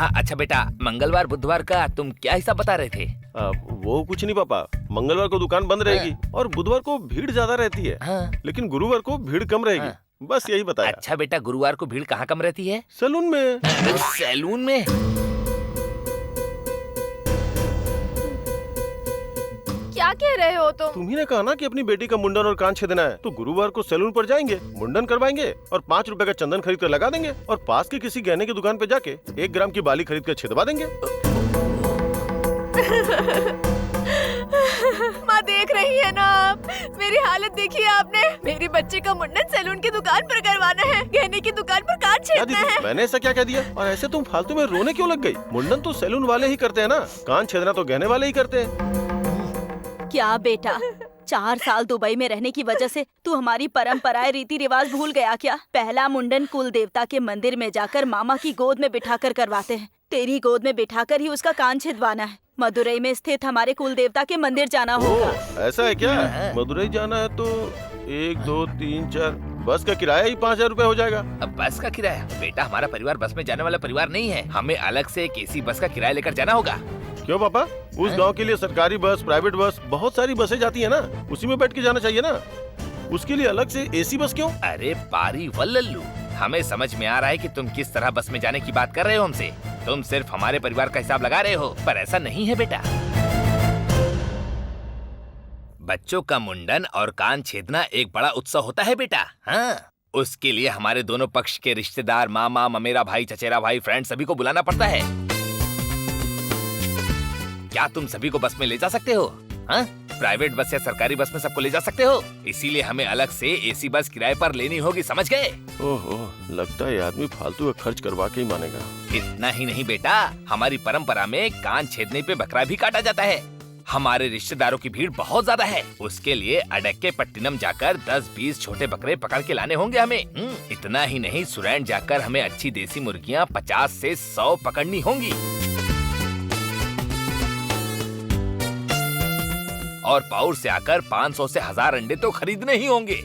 अच्छा बेटा, मंगलवार बुधवार का तुम क्या हिसाब बता रहे थे? वो कुछ नहीं पापा, मंगलवार को दुकान बंद रहेगी और बुधवार को भीड़ ज्यादा रहती है। लेकिन गुरुवार को भीड़ कम रहेगी। बस यही बताया। अच्छा बेटा, गुरुवार को भीड़ कहाँ कम रहती है? सैलून में। सैलून में? क्या कह रहे हो तुम? तुम्ही ने कहा ना कि अपनी बेटी का मुंडन और कान छेदना है, तो गुरुवार को सैलून पर जाएंगे, मुंडन करवाएंगे और 5 रुपए का चंदन खरीद कर लगा देंगे और पास के किसी गहने की दुकान पे जाके 1 ग्राम की बाली खरीद कर छिदवा देंगे। माँ देख रही है ना आप, मेरी हालत देखी है आपने। मेरी बच्ची का मुंडन सैलून की दुकान पर करवाना है, गहने की दुकान पर कान छेदना है। मैंने ऐसा क्या कह दिया? और ऐसे तुम फालतू में रोने क्यों लग गई? मुंडन तो सैलून वाले ही करते हैं ना, कान छेदना तो गहने वाले ही करते हैं। क्या बेटा, 4 साल दुबई में रहने की वजह से तू हमारी परंपराएं रीति रिवाज भूल गया क्या? पहला मुंडन कुल देवता के मंदिर में जाकर मामा की गोद में बिठाकर करवाते हैं। तेरी गोद में बिठाकर ही उसका कान छिदवाना है। मदुरई में स्थित हमारे कुल देवता के मंदिर जाना होगा। ऐसा है क्या? मदुरई जाना है तो 1 2 3 4 बस का किराया ही 5000 रुपए हो जाएगा। अब बस का किराया? बेटा, हमारा परिवार बस में जाने वाला परिवार नहीं है, हमें अलग से एक एसी बस का किराया लेकर जाना होगा। क्यों पापा? उस गांव के लिए सरकारी बस, प्राइवेट बस, बहुत सारी बसें जाती है ना, उसी में बैठ के जाना चाहिए ना। उसके लिए अलग से एसी बस क्यों? अरे पारी वल्लल्लू, हमें समझ में आ रहा है कि तुम किस तरह बस में जाने की बात कर रहे हो हमसे। तुम सिर्फ हमारे परिवार का हिसाब लगा रहे हो, पर ऐसा नहीं है बेटा। बच्चों का मुंडन और कान छेदना एक बड़ा उत्सव होता है बेटा। हाँ, उसके लिए हमारे दोनों पक्ष के रिश्तेदार, मामा, ममेरा भाई, चचेरा भाई, फ्रेंड सभी को बुलाना पड़ता है। क्या तुम सभी को बस में ले जा सकते हो? हाँ? प्राइवेट बस या सरकारी बस में सबको ले जा सकते हो? इसीलिए हमें अलग से एसी बस किराए पर लेनी होगी, समझ गए? ओहो, लगता है आदमी फालतू का खर्च करवा के ही मानेगा। इतना ही नहीं बेटा, हमारी परंपरा में कान छेदने पे बकरा भी काटा जाता है। हमारे रिश्तेदारों की भीड़ बहुत ज्यादा है, उसके लिए अडक्के पट्टिनम जाकर 10-20 छोटे बकरे पकड़ के लाने होंगे हमें। इतना ही नहीं, सुरैंड जाकर हमें अच्छी देसी मुर्गियाँ 50 से 100 पकड़नी होंगी और पाउर से आकर 500 से 1000 अंडे तो खरीदने ही होंगे।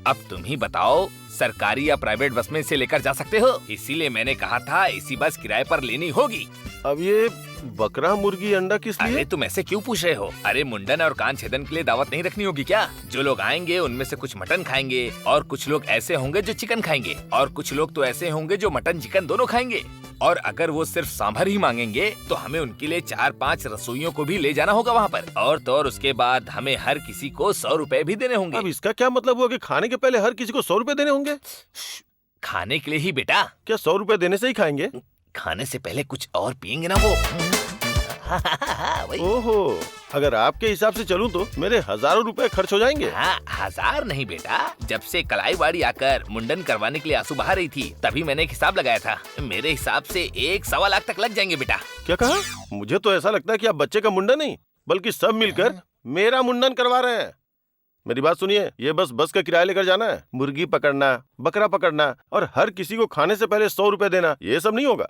अब तुम ही बताओ, सरकारी या प्राइवेट बस में इसे लेकर जा सकते हो? इसीलिए मैंने कहा था इसी बस किराए पर लेनी होगी। अब ये बकरा, मुर्गी, अंडा किस लिए? अरे तुम ऐसे क्यों पूछ रहे हो? अरे मुंडन और कान छेदन के लिए दावत नहीं रखनी होगी क्या? जो लोग आएंगे उनमें से कुछ मटन खाएंगे और कुछ लोग ऐसे होंगे जो चिकन खाएंगे और कुछ लोग तो ऐसे होंगे जो मटन चिकन दोनों खाएंगे। और अगर वो सिर्फ सांभर ही मांगेंगे तो हमें उनके लिए 4-5 रसोइयों को भी ले जाना होगा वहाँ पर। और तो और उसके बाद हमें हर किसी को 100 रुपए भी देने होंगे। अब इसका क्या मतलब हुआ कि खाने के पहले हर किसी को 100 रुपए देने होंगे? खाने के लिए ही बेटा। क्या 100 रुपए देने से ही खाएंगे? खाने से पहले कुछ और पियेंगे ना वो। ओहो, अगर आपके हिसाब से चलूं तो मेरे हजारों रुपए खर्च हो जाएंगे। हाँ, 1000 नहीं बेटा, जब से कलाईवाड़ी आकर मुंडन करवाने के लिए आंसू बहा रही थी तभी मैंने एक हिसाब लगाया था। मेरे हिसाब से 1-1.25 लाख तक लग जाएंगे बेटा। क्या कहा? मुझे तो ऐसा लगता है कि आप बच्चे का मुंडन नहीं बल्कि सब मिलकर मेरा मुंडन करवा रहे हैं। मेरी बात सुनिए, ये बस का किराया लेकर जाना है, मुर्गी पकड़ना, बकरा पकड़ना और हर किसी को खाने से पहले 100 रुपए देना, ये सब नहीं होगा।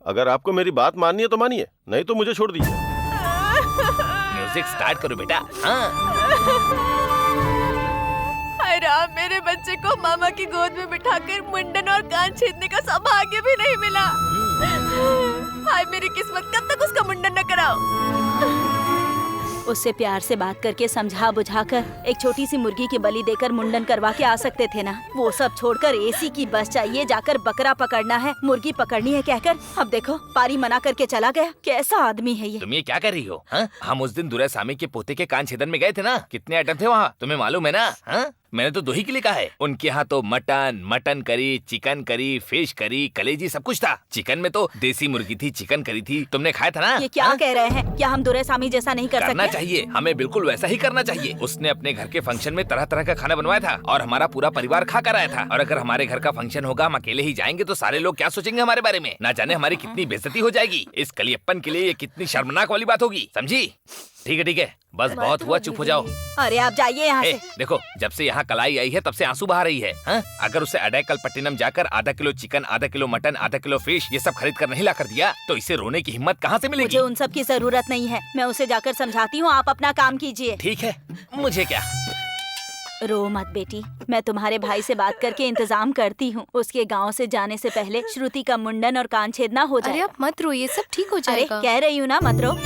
अगर आपको मेरी बात माननी है तो मानिए, नहीं तो मुझे छोड़ दीजिए। म्यूजिक स्टार्ट करो बेटा। हाँ। हाय राम, मेरे बच्चे को मामा की गोद में बिठाकर मुंडन और कान छेदने का सौभाग्य भी नहीं मिला। हाय मेरी किस्मत, कब तक उसका मुंडन न कराओ। उससे प्यार से बात करके समझा बुझाकर एक छोटी सी मुर्गी की बलि देकर मुंडन करवा के आ सकते थे ना। वो सब छोड़कर एसी की बस चाहिए, जाकर बकरा पकड़ना है, मुर्गी पकड़नी है कहकर अब देखो पारी मना करके चला गया। कैसा आदमी है ये? तुम ये क्या कर रही हो? हाँ? हम उस दिन दुरासामी के पोते के कान छेदन में गए थे ना, कितने आइटम थे वहाँ, तुम्हें मालूम है ना? हाँ? मैंने तो 2 ही के लिए कहा है। उनके यहाँ तो mutton curry, chicken curry, fish curry, कलेजी सब कुछ था। चिकन में तो देसी मुर्गी थी, चिकन करी थी, तुमने खाया था ना? ये क्या कह रहे हैं? क्या हम दुरासामी जैसा नहीं कर सकते? करना चाहिए, हमें बिल्कुल वैसा ही करना चाहिए। उसने अपने घर के फंक्शन में तरह तरह का खाना बनवाया था और हमारा पूरा परिवार खा कर आया था। और अगर हमारे घर का फंक्शन होगा, हम अकेले ही जाएंगे तो सारे लोग क्या सोचेंगे हमारे बारे में? ना जाने हमारी कितनी बेइज्जती हो जाएगी। इस कलियप्पन के लिए ये कितनी शर्मनाक वाली बात होगी, समझी? ठीक है, बस बहुत हुआ, चुप हो जाओ। अरे आप जाइए यहाँ से। देखो, जब से यहाँ कलाई आई है तब से आंसू बहा रही है। हाँ? अगर उसे अडैकल पट्टिनम जाकर आधा किलो चिकन, आधा किलो मटन, आधा किलो फिश ये सब खरीद कर नहीं ला कर दिया तो इसे रोने की हिम्मत कहाँ से मिलेगी? मुझे उन सब की जरूरत नहीं है, मैं उसे जाकर समझाती हूँ, आप अपना काम कीजिए। ठीक है, मुझे क्या। रो मत बेटी, मैं तुम्हारे भाई से बात करके इंतजाम करती हूँ। उसके गांव से जाने से पहले श्रुति का मुंडन और कान छेदना हो अरे जाएगा। आप मत रोइए, सब ठीक हो अरे जाएगा। कह रही हूँ ना, मत रो।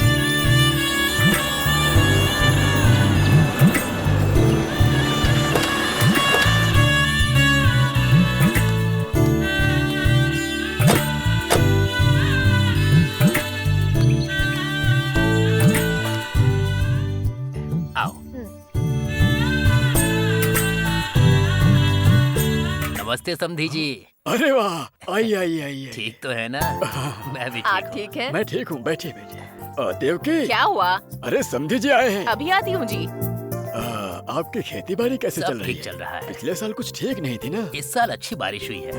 आओ। नमस्ते समधी जी। अरे वाह, आइए आइए आइए। ठीक तो है ना? मैं भी आप ठीक हूँ। ठीक हैं? मैं ठीक हूँ, बैठिए बैठिए। देवकी, क्या हुआ? अरे समधी जी आए हैं। अभी आती हूँ जी। आपकी खेती बाड़ी कैसे सब चल रही ठीक है? चल रहा है। पिछले साल कुछ ठीक नहीं थी ना? इस साल अच्छी बारिश हुई है।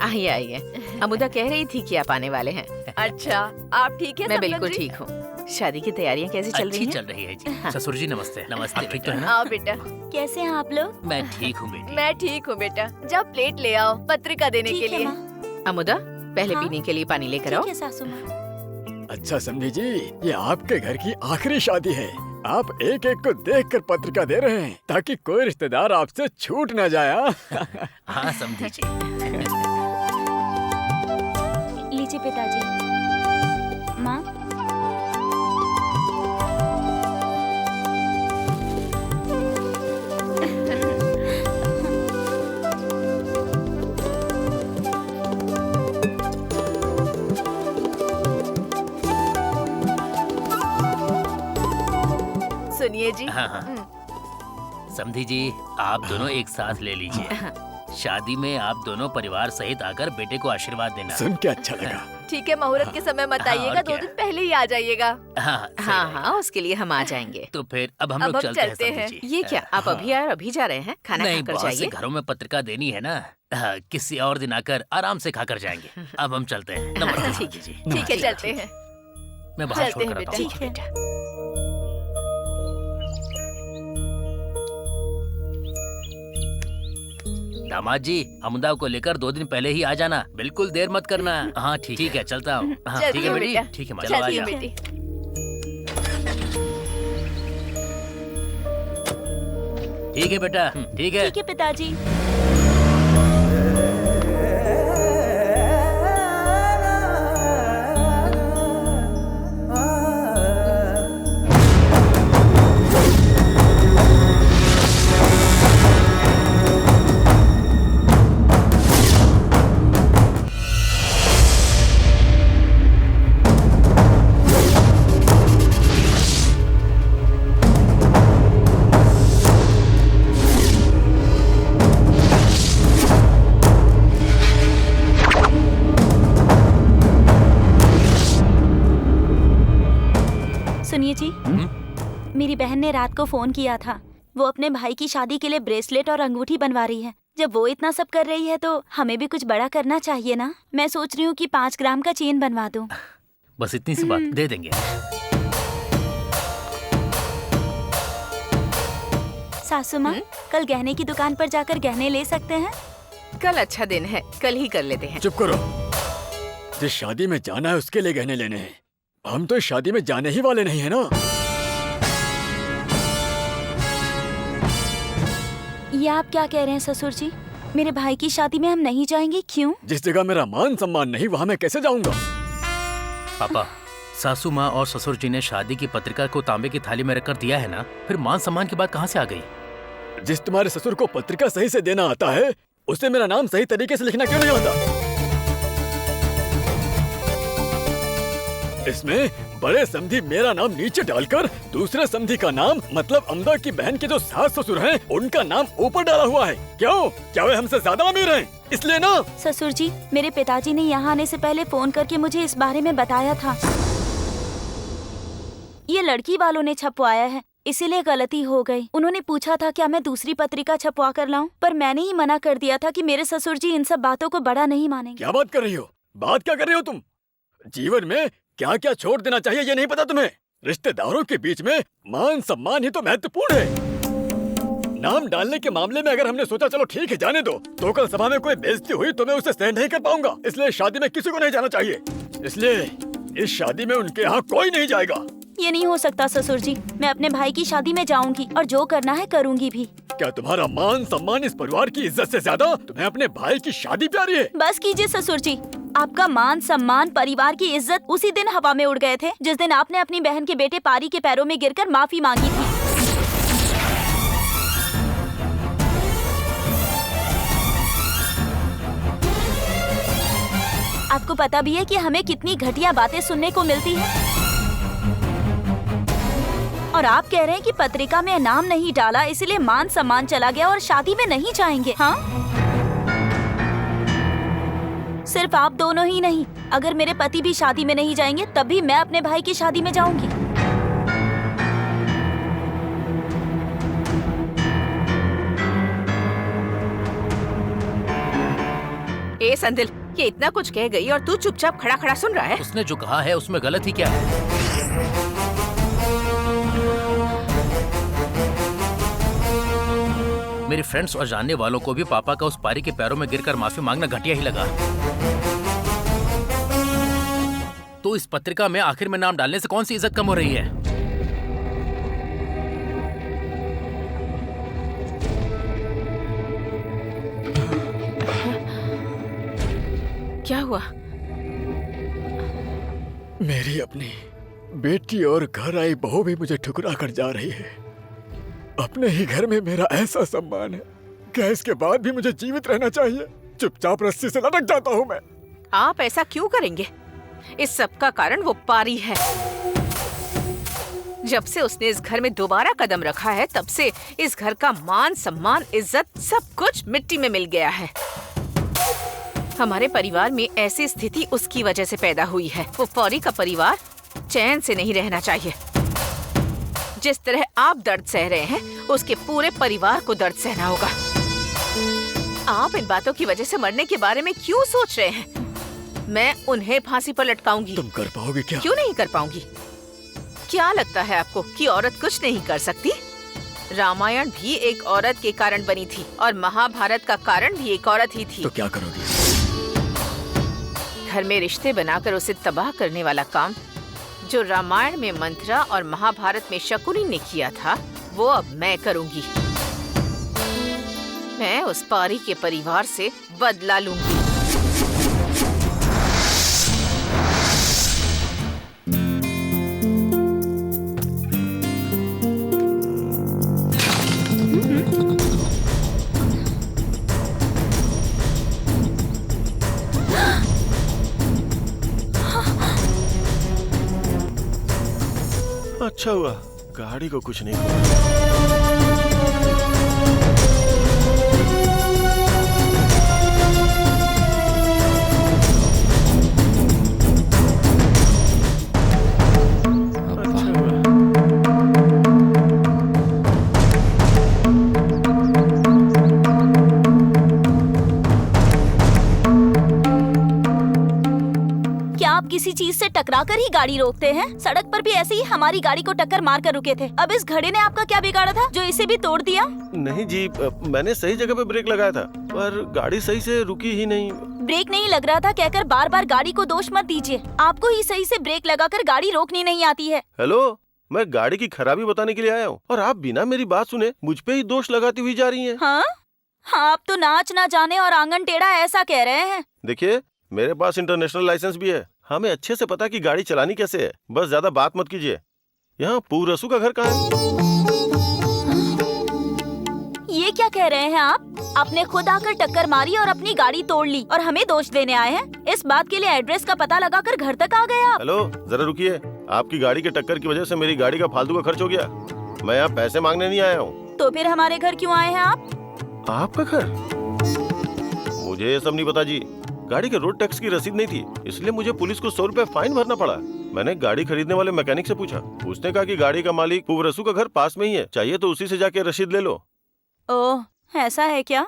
आइए आइए। अमुदा कह रही थी कि आप आने वाले हैं। अच्छा, आप ठीक है? मैं सब लोग बिल्कुल जी? ठीक हूँ। शादी की तैयारियां कैसी चल रही अच्छी हैं? चल रही है जी। ससुर जी नमस्ते। नमस्ते। आप ठीक तो है ना? आओ बेटा। कैसे हैं आप लोग? मैं ठीक हूँ बेटी। मैं ठीक हूँ बेटा। जब प्लेट ले आओ पत्रिका देने के ठीक है लिए। माँ। अमुदा, पहले हाँ? पीने के लिए पानी लेकर आओ। ठीक है सासू माँ। अच्छा समधी जी, ये आपके घर की आखिरी शादी है। आप एक एक को देखकर पत्रिका दे रहे हैं ताकि कोई रिश्तेदार आपसे छूट न जाए। हाँ समधी जी। लीजिए पिताजी। माँ, सुनिए जी। हाँ हाँ समधी जी, आप दोनों एक साथ ले लीजिए। शादी में आप दोनों परिवार सहित आकर बेटे को आशीर्वाद देना। सुन के अच्छा लगा। ठीक है, मुहूर्त के समय मत हाँ, आइएगा, और 2 क्या? दिन पहले ही आ जाइएगा। हाँ सही हाँ रहेगा। हाँ, उसके लिए हम आ जाएंगे। तो फिर अब हम अब लोग हम चलते हैं चलते हैं। समधी जी। ये क्या, आप अभी आए और अभी जा रहे हैं? खाना नहीं, खाकर बहुत से जाइए। घरों में पत्रिका देनी है ना। किसी और दिन आकर आराम से खाकर जाएंगे। अब हम चलते हैं। नमस्ते समधी जी। ठीक है, चलते हैं। मैं बाहर चलते छोड़ हैं कर आता बेटा। हूँ। ठीक है। दामाद जी, अमुदा को लेकर 2 दिन पहले ही आ जाना। बिल्कुल देर मत करना। हाँ ठीक है, चलता हूँ। हाँ चलती ठीक है हूँ बेटी। बेटा। ठीक है माँ, चलो आ चलती हूँ जाओ। बेटी। ठीक है बेटा, ठीक है। ठीक है पिताजी। सुनिए जी, मेरी बहन ने रात को फोन किया था। वो अपने भाई की शादी के लिए ब्रेसलेट और अंगूठी बनवा रही है। जब वो इतना सब कर रही है तो हमें भी कुछ बड़ा करना चाहिए ना। मैं सोच रही हूँ कि 5 ग्राम का चेन बनवा दूँ। बस इतनी सी बात दे देंगे। सासू माँ, कल गहने की दुकान पर जाकर गहने ले सकते हैं? कल अच्छा दिन है, कल ही कर लेते हैं। चुप करो। जिस शादी में जाना है उसके लिए गहने लेने हैं। हम तो इस शादी में जाने ही वाले नहीं है ना। ये आप क्या कह रहे हैं ससुर जी? मेरे भाई की शादी में हम नहीं जाएंगे, क्यों? जिस जगह मेरा मान सम्मान नहीं, वहाँ मैं कैसे जाऊंगा? पापा, सासू माँ और ससुर जी ने शादी की पत्रिका को तांबे की थाली में रखकर दिया है ना, फिर मान सम्मान की बात कहाँ से आ गई? जिस तुम्हारे ससुर को पत्रिका सही से देना आता है, उसे मेरा नाम सही तरीके से लिखना क्यों नहीं आता? इसमें बड़े समधी मेरा नाम नीचे डालकर दूसरे समधी का नाम, मतलब अमदा की बहन के जो सास ससुर हैं, उनका नाम ऊपर डाला हुआ है। क्यों? क्या वे हमसे ज्यादा अमीर हैं? इसलिए ना। ससुर जी, मेरे पिताजी ने यहाँ आने से पहले फोन करके मुझे इस बारे में बताया था। ये लड़की वालों ने छपवाया है, इसीलिए गलती हो गई। उन्होंने पूछा था क्या मैं दूसरी पत्रिका छपवा कर लाऊं, पर मैंने ही मना कर दिया था कि मेरे ससुर जी इन सब बातों को बड़ा नहीं मानेंगे। क्या बात कर रही हो? बात क्या कर रही हो तुम? जीवन में क्या क्या छोड़ देना चाहिए ये नहीं पता तुम्हें? रिश्तेदारों के बीच में मान सम्मान ही तो महत्वपूर्ण है। नाम डालने के मामले में अगर हमने सोचा चलो ठीक है जाने दो, तो कल सभा में कोई बेइज्जती हुई तो मैं उसे सहन नहीं कर पाऊंगा। इसलिए शादी में किसी को नहीं जाना चाहिए। इसलिए इस शादी में उनके यहाँ कोई नहीं जाएगा। ये नहीं हो सकता ससुर जी। मैं अपने भाई की शादी में जाऊंगी और जो करना है करूंगी भी। क्या तुम्हारा मान सम्मान इस परिवार की इज्जत से ज्यादा तुम्हें अपने भाई की शादी प्यारी है? बस कीजिए ससुर जी। आपका मान सम्मान, परिवार की इज्जत उसी दिन हवा में उड़ गए थे जिस दिन आपने अपनी बहन के बेटे पारी के पैरों में गिरकर माफी मांगी थी। आपको पता भी है कि हमें कितनी घटिया बातें सुनने को मिलती हैं। और आप कह रहे हैं कि पत्रिका में नाम नहीं डाला इसलिए मान सम्मान चला गया और शादी में नहीं जाएंगे। हाँ, सिर्फ आप दोनों ही नहीं, अगर मेरे पति भी शादी में नहीं जाएंगे तब भी मैं अपने भाई की शादी में जाऊंगी। ए संदिल, ये इतना कुछ कह गई और तू चुपचाप खड़ा खड़ा सुन रहा है। उसने जो कहा है उसमें गलत ही क्या है? मेरे फ्रेंड्स और जानने वालों को भी पापा का उस पारी के पैरों में गिरकर माफी मांगना घटिया ही लगा। तो इस पत्रिका में आखिर में नाम डालने से कौन सी इज्जत कम हो रही है? क्या हुआ? मेरी अपनी बेटी और घर आई बहू भी मुझे ठुकरा कर जा रही है। अपने ही घर में मेरा ऐसा सम्मान है, क्या इसके बाद भी मुझे जीवित रहना चाहिए? चुपचाप रस्सी से लटक जाता हूँ मैं। आप ऐसा क्यों करेंगे? इस सब का कारण वो पारी है। जब से उसने इस घर में दोबारा कदम रखा है तब से इस घर का मान सम्मान, इज्जत सब कुछ मिट्टी में मिल गया है। हमारे परिवार में ऐसी स्थिति उसकी वजह से पैदा हुई है। वो पौरी का परिवार चैन से नहीं रहना चाहिए। जिस तरह आप दर्द सह रहे हैं उसके पूरे परिवार को दर्द सहना होगा। आप इन बातों की वजह से मरने के बारे में क्यों सोच रहे हैं? मैं उन्हें फांसी पर लटकाऊंगी। तुम कर पाओगे क्या? क्यों नहीं कर पाऊंगी? क्या लगता है आपको कि औरत कुछ नहीं कर सकती? रामायण भी एक औरत के कारण बनी थी और महाभारत का कारण भी एक औरत ही थी। तो क्या करोगी? घर में रिश्ते बनाकर उसे तबाह करने वाला काम जो रामायण में मंथरा और महाभारत में शकुनी ने किया था वो अब मैं करूंगी। मैं उस पारी के परिवार से बदला लूंगी। अच्छा हुआ गाड़ी को कुछ नहीं हुआ। किसी चीज से टकरा कर ही गाड़ी रोकते हैं? सड़क पर भी ऐसे ही हमारी गाड़ी को टक्कर मार कर रुके थे। अब इस घड़े ने आपका क्या बिगाड़ा था जो इसे भी तोड़ दिया? नहीं जी, मैंने सही जगह पे ब्रेक लगाया था पर गाड़ी सही से रुकी ही नहीं। ब्रेक नहीं लग रहा था कहकर बार बार गाड़ी को दोष मत दीजिए। आपको ही सही से ब्रेक लगाकर गाड़ी रोकनी नहीं आती है। हेलो, मैं गाड़ी की खराबी बताने के लिए आया हूँ और आप बिना मेरी बात सुने मुझ पे ही दोष लगाती हुई जा रही हैं। हाँ, आप तो नाच ना जाने और आंगन टेढ़ा ऐसा कह रहे हैं। देखिए, मेरे पास इंटरनेशनल लाइसेंस भी है। हमें अच्छे से पता कि गाड़ी चलानी कैसे है। बस ज्यादा बात मत कीजिए। यहाँ पूरसू का घर कहाँ है? ये क्या कह रहे हैं आप? आपने खुद आकर टक्कर मारी और अपनी गाड़ी तोड़ ली और हमें दोष देने आए हैं? इस बात के लिए एड्रेस का पता लगाकर घर तक आ गए आप। हेलो, जरा रुकिए। आपकी गाड़ी के टक्कर की वजह से मेरी गाड़ी का फालतू का खर्च हो गया। मैं यहाँ पैसे मांगने नहीं आया हूँ। तो फिर हमारे घर क्यों आए हैं आप? आपका घर? मुझे ये सब नहीं पता जी। गाड़ी के रोड टैक्स की रसीद नहीं थी, इसलिए मुझे पुलिस को 100 रुपए फाइन भरना पड़ा। मैंने गाड़ी खरीदने वाले मैकेनिक से पूछा। उसने कहा कि गाड़ी का मालिक पूरसू का घर पास में ही है, चाहिए तो उसी से जाके रसीद ले लो। ओह, ऐसा है क्या?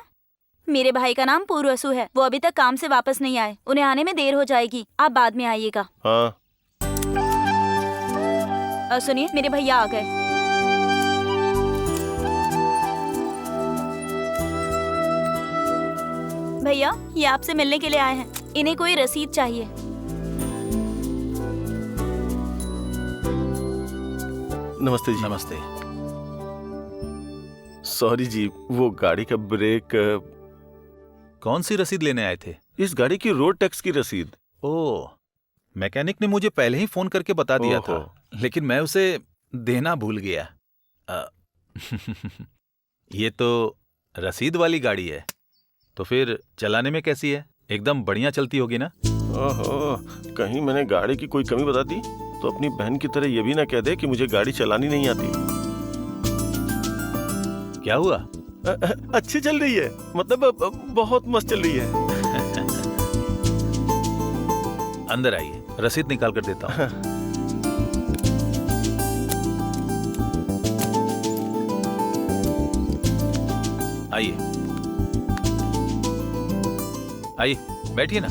मेरे भाई का नाम पूरसू है। वो अभी तक काम से वापस नहीं आए। उन्हें आने में देर हो जाएगी। आप बाद में आइएगा। हाँ। सुनिए, मेरे भैया आ गए। भैया, ये आपसे मिलने के लिए आए हैं। इन्हें कोई रसीद चाहिए। नमस्ते जी। नमस्ते। सॉरी जी, वो गाड़ी का ब्रेक। कौन सी रसीद लेने आए थे? इस गाड़ी की रोड टैक्स की रसीद। ओह, मैकेनिक ने मुझे पहले ही फोन करके बता दिया था, लेकिन मैं उसे देना भूल गया। ये तो रसीद वाली गाड़ी है, तो फिर चलाने में कैसी है? एकदम बढ़िया चलती होगी ना? ओहो, कहीं मैंने गाड़ी की कोई कमी बता दी तो अपनी बहन की तरह ये भी ना कह दे कि मुझे गाड़ी चलानी नहीं आती। क्या हुआ? अच्छी चल रही है, मतलब बहुत मस्त चल रही है। अंदर आइए, रसीद निकाल कर देता हूँ। आइए आइए, बैठिए ना।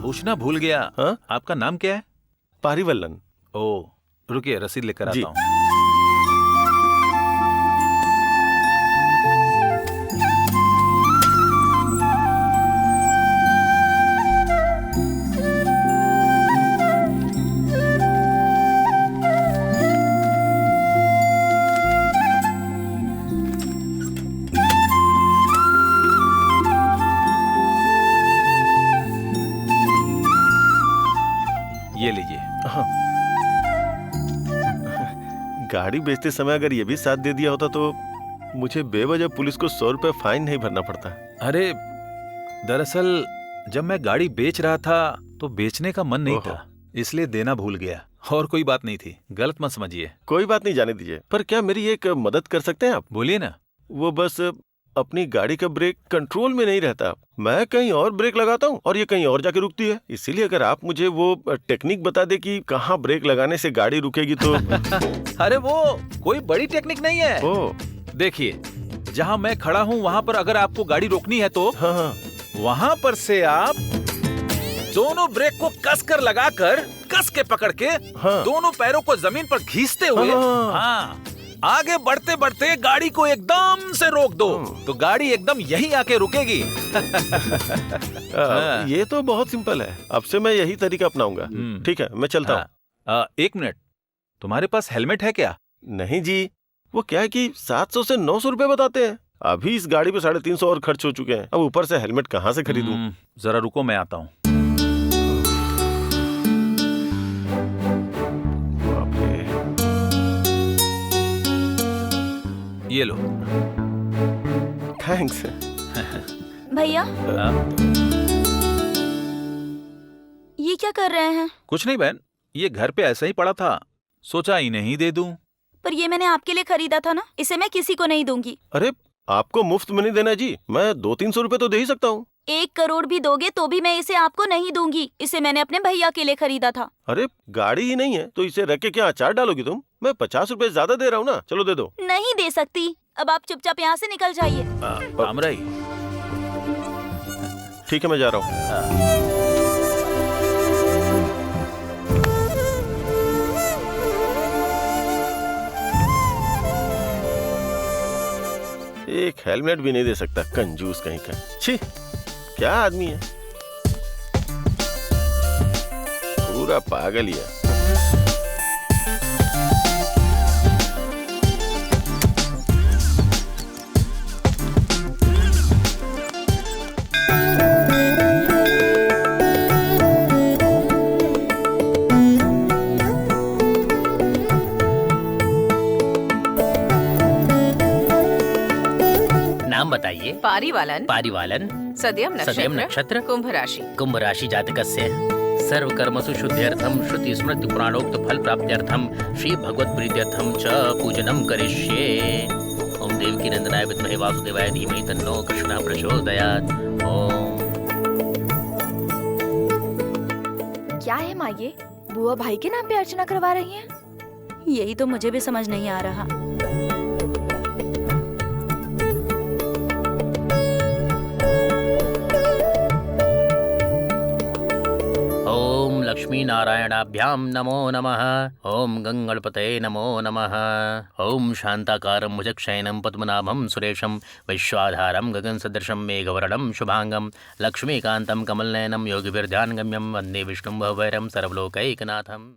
पूछना भूल गया। हाँ? आपका नाम क्या है? पारिवल्लन। ओ, रुकिए, रसीद लेकर जी। आता हूँ। ये लीजिए। हाँ। गाड़ी बेचते समय अगर ये भी साथ दे दिया होता तो मुझे बेवजह पुलिस को 100 रुपए फाइन नहीं भरना पड़ता। अरे, दरअसल जब मैं गाड़ी बेच रहा था तो बेचने का मन नहीं ओहो। था, इसलिए देना भूल गया। और कोई बात नहीं थी, गलत मत समझिए। कोई बात नहीं, जाने दीजिए। पर क्या मेरी एक मदद कर सकते हैं आप? बोलिए ना। वो बस अपनी गाड़ी का ब्रेक कंट्रोल में नहीं रहता। मैं कहीं और ब्रेक लगाता हूँ और ये कहीं और जाके रुकती है। इसीलिए अगर आप मुझे वो टेक्निक बता दे कि कहाँ ब्रेक लगाने से गाड़ी रुकेगी तो। अरे वो कोई बड़ी टेक्निक नहीं है। ओ, देखिए, जहाँ मैं खड़ा हूँ वहाँ पर अगर आपको गाड़ी रोकनी है तो हाँ हाँ। वहाँ पर से आप दोनों ब्रेक को कस कर लगाकर, कस के पकड़ के, हाँ। दोनों पैरों को जमीन पर घींचते हुए, हाँ। हाँ, आगे बढ़ते बढ़ते गाड़ी को एकदम से रोक दो तो गाड़ी एकदम यहीं आके रुकेगी। हाँ। ये तो बहुत सिंपल है। अब से मैं यही तरीका अपनाऊंगा। ठीक है, मैं चलता हूँ। हाँ। एक मिनट, तुम्हारे पास हेलमेट है क्या? नहीं जी, वो क्या है कि 700 से 900 रुपए बताते हैं। अभी इस गाड़ी पे 350 और खर्च हो चुके हैं। अब ऊपर से हेलमेट कहाँ से खरीदूं? जरा रुको, मैं आता हूँ। बाप रे। ये लो। थैंक्स। भैया, ये क्या कर रहे हैं? कुछ नहीं बहन, ये घर पे ऐसा ही पड़ा था, सोचा इन्हें ही दे दूं। पर ये मैंने आपके लिए खरीदा था ना, इसे मैं किसी को नहीं दूंगी। अरे, आपको मुफ्त में नहीं देना जी। मैं 200-300 रुपए तो दे ही सकता हूँ। 1 करोड़ भी दोगे तो भी मैं इसे आपको नहीं दूंगी। इसे मैंने अपने भैया के लिए खरीदा था। अरे, गाड़ी ही नहीं है तो इसे रख के क्या अचार डालोगी तुम? मैं 50 रुपए ज्यादा दे रहा हूँ ना। चलो दे दो। नहीं दे सकती। अब आप चुपचाप यहाँ से निकल जाइए। रामराई। ठीक है, मैं जा रहा हूँ। एक हेलमेट भी नहीं दे सकता, कंजूस कहीं का। छी, क्या आदमी है, पूरा पागल ही है। नाम बताइए। पारिवालन, पारिवालन, सदयम सदयम नक्षत्र, कुंभ राशि। कुंभ राशि जातकस्य सर्वकर्मसु शुद्ध्यर्थम श्रुति स्मृति पुराणोक्त फल प्राप्त्यर्थम श्री भगवत प्रीत्यर्थम च पूजनम करिष्ये। ओम देवकी नंदनाय विद्महे वासुदेवाय धीमहि तन्नो कृष्णः प्रचोदयात्। ओम। क्या है माँ, ये बुआ भाई के नाम पे अर्चना करवा रही हैं? यही तो मुझे भी समझ नहीं आ रहा। लक्ष्मीनारायणाभ्यां नमो नमः। ओम गंगणपतये नमो नमः। ओम शांताकारं भुजगशयनं पद्मनाभं सुरेशं वैश्वाधारं गगनसदृशं मेघवर्णं शुभांगं लक्ष्मीकान्तं कमलनयनं योगिभिर्ध्यानगम्यं वन्दे विष्णुं भवभैरं सर्वलोकैकनाथम्।